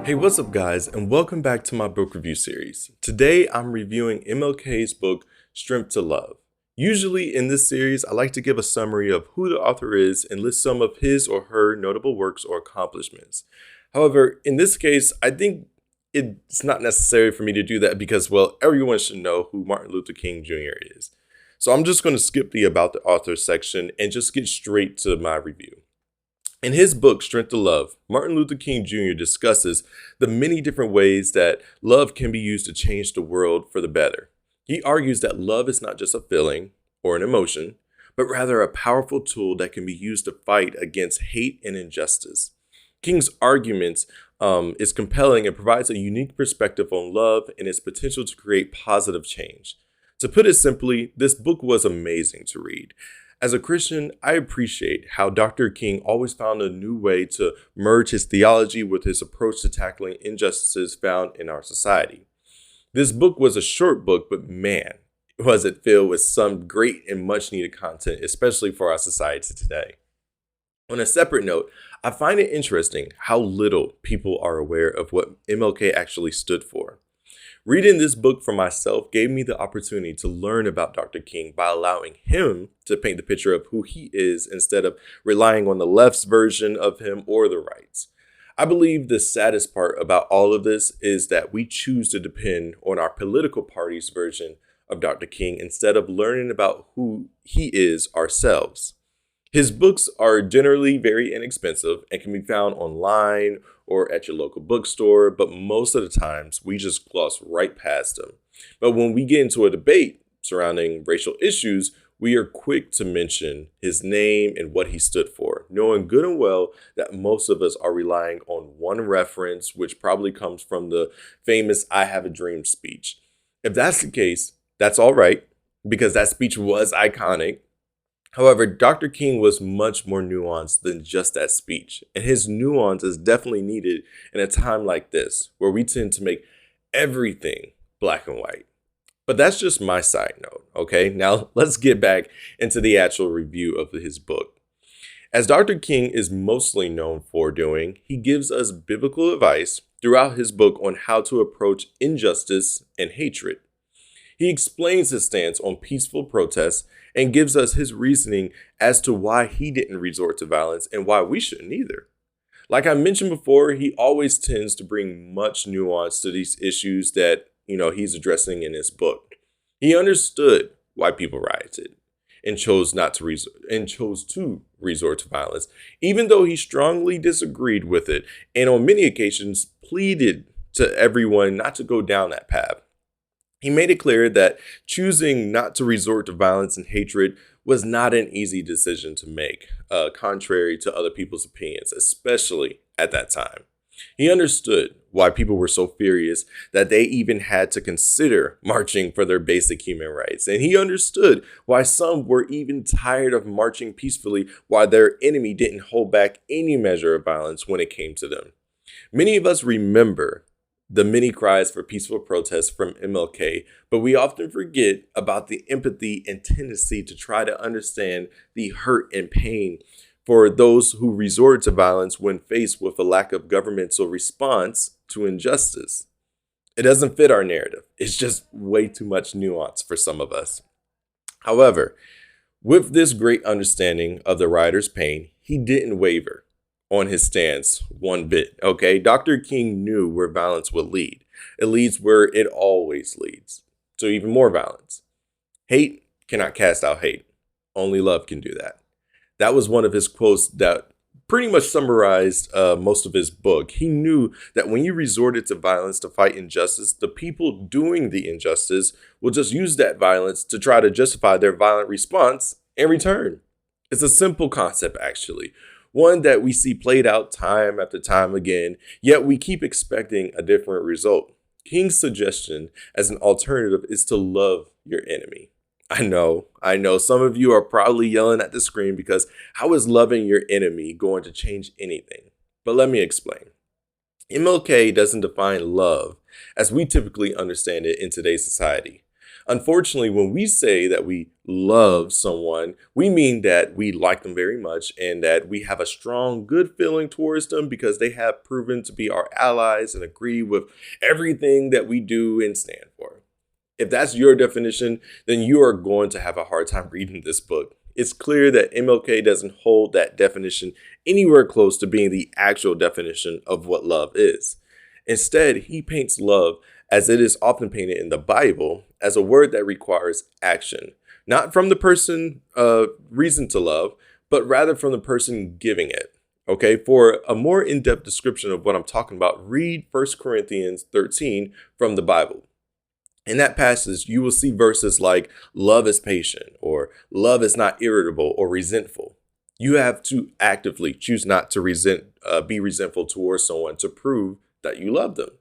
Hey, what's up, guys, and welcome back to my book review series. Today, I'm reviewing MLK's book, Strength to Love. Usually, in this series, I like to give a summary of who the author is and list some of his or her notable works or accomplishments. However, in this case, I think it's not necessary for me to do that because, well, everyone should know who Martin Luther King Jr. is. So I'm just going to skip the About the Author section and just get straight to my review. In his book, Strength to Love, Martin Luther King Jr. discusses the many different ways that love can be used to change the world for the better. He argues that love is not just a feeling or an emotion, but rather a powerful tool that can be used to fight against hate and injustice. King's arguments is compelling and provides a unique perspective on love and its potential to create positive change. To put it simply, this book was amazing to read. As a Christian, I appreciate how Dr. King always found a new way to merge his theology with his approach to tackling injustices found in our society. This book was a short book, but man, was it filled with some great and much needed content, especially for our society today. On a separate note, I find it interesting how little people are aware of what MLK actually stood for. Reading this book for myself gave me the opportunity to learn about Dr. King by allowing him to paint the picture of who he is instead of relying on the left's version of him or the right's. I believe the saddest part about all of this is that we choose to depend on our political party's version of Dr. King instead of learning about who he is ourselves. His books are generally very inexpensive and can be found online or at your local bookstore, but most of the times we just gloss right past them. But when we get into a debate surrounding racial issues, we are quick to mention his name and what he stood for, knowing good and well that most of us are relying on one reference, which probably comes from the famous "I Have a Dream" speech. If that's the case, that's all right, because that speech was iconic. However, Dr. King was much more nuanced than just that speech, and his nuance is definitely needed in a time like this, where we tend to make everything black and white. But that's just my side note, okay? Now, let's get back into the actual review of his book. As Dr. King is mostly known for doing, he gives us biblical advice throughout his book on how to approach injustice and hatred. He explains his stance on peaceful protests and gives us his reasoning as to why he didn't resort to violence and why we shouldn't either. Like I mentioned before, he always tends to bring much nuance to these issues that, he's addressing in his book. He understood why people rioted and chose to resort to violence, even though he strongly disagreed with it and on many occasions pleaded to everyone not to go down that path. He made it clear that choosing not to resort to violence and hatred was not an easy decision to make, contrary to other people's opinions, especially at that time. He understood why people were so furious that they even had to consider marching for their basic human rights. And he understood why some were even tired of marching peacefully while their enemy didn't hold back any measure of violence when it came to them. Many of us remember the many cries for peaceful protests from MLK, but we often forget about the empathy and tendency to try to understand the hurt and pain for those who resort to violence when faced with a lack of governmental response to injustice. It doesn't fit our narrative. It's just way too much nuance for some of us. However, with this great understanding of the writer's pain, he didn't waver on his stance one bit, okay? Dr. King knew where violence would lead. It leads where it always leads, to even more violence. Hate cannot cast out hate. Only love can do that. That was one of his quotes that pretty much summarized most of his book. He knew that when you resorted to violence to fight injustice, the people doing the injustice will just use that violence to try to justify their violent response in return. It's a simple concept, actually. One that we see played out time after time again, yet we keep expecting a different result. King's suggestion as an alternative is to love your enemy. I know some of you are probably yelling at the screen because how is loving your enemy going to change anything? But let me explain. MLK doesn't define love as we typically understand it in today's society. Unfortunately, when we say that we love someone, we mean that we like them very much and that we have a strong, good feeling towards them because they have proven to be our allies and agree with everything that we do and stand for. If that's your definition, then you are going to have a hard time reading this book. It's clear that MLK doesn't hold that definition anywhere close to being the actual definition of what love is. Instead, he paints love, as it is often painted in the Bible, as a word that requires action, not from the person reason to love, but rather from the person giving it. Okay, for a more in-depth description of what I'm talking about, read 1 Corinthians 13 from the Bible. In that passage, you will see verses like love is patient or love is not irritable or resentful. You have to actively choose not to be resentful towards someone to prove that you love them.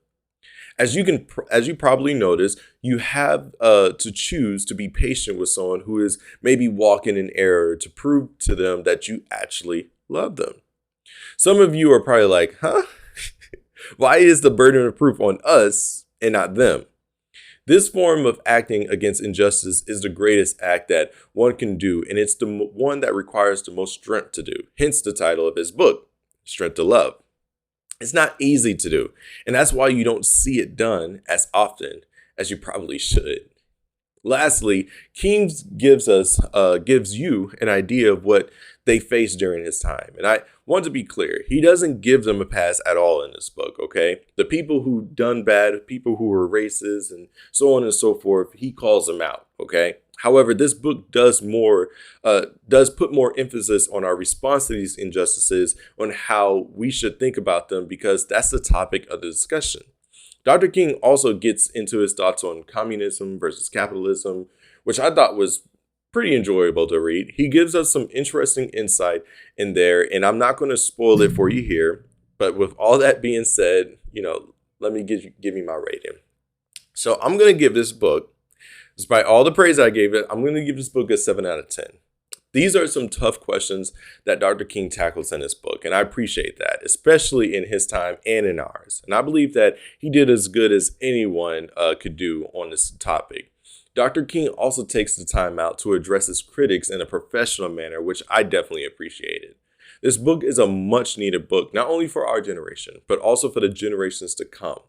As you probably noticed, you have to choose to be patient with someone who is maybe walking in error to prove to them that you actually love them. Some of you are probably like, huh? Why is the burden of proof on us and not them? This form of acting against injustice is the greatest act that one can do, and it's the one that requires the most strength to do. Hence the title of his book, Strength to Love. It's not easy to do, and that's why you don't see it done as often as you probably should. Lastly, King gives you an idea of what they faced during his time. And I want to be clear, he doesn't give them a pass at all in this book, okay? The people who done bad, people who were racist and so on and so forth, he calls them out, okay? However, this book does put more emphasis on our response to these injustices, on how we should think about them, because that's the topic of the discussion. Dr. King also gets into his thoughts on communism versus capitalism, which I thought was pretty enjoyable to read. He gives us some interesting insight in there, and I'm not going to spoil it for you here. But with all that being said, let me give you my rating. So I'm going to give this book, despite all the praise I gave it, I'm going to give this book a 7 out of 10. These are some tough questions that Dr. King tackles in his book, and I appreciate that, especially in his time and in ours. And I believe that he did as good as anyone could do on this topic. Dr. King also takes the time out to address his critics in a professional manner, which I definitely appreciated. This book is a much needed book, not only for our generation, but also for the generations to come.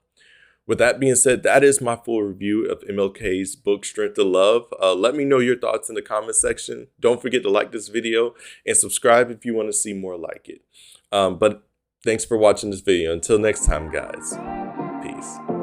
With that being said, that is my full review of MLK's book, Strength to Love. Let me know your thoughts in the comment section. Don't forget to like this video and subscribe if you want to see more like it. But thanks for watching this video. Until next time, guys. Peace.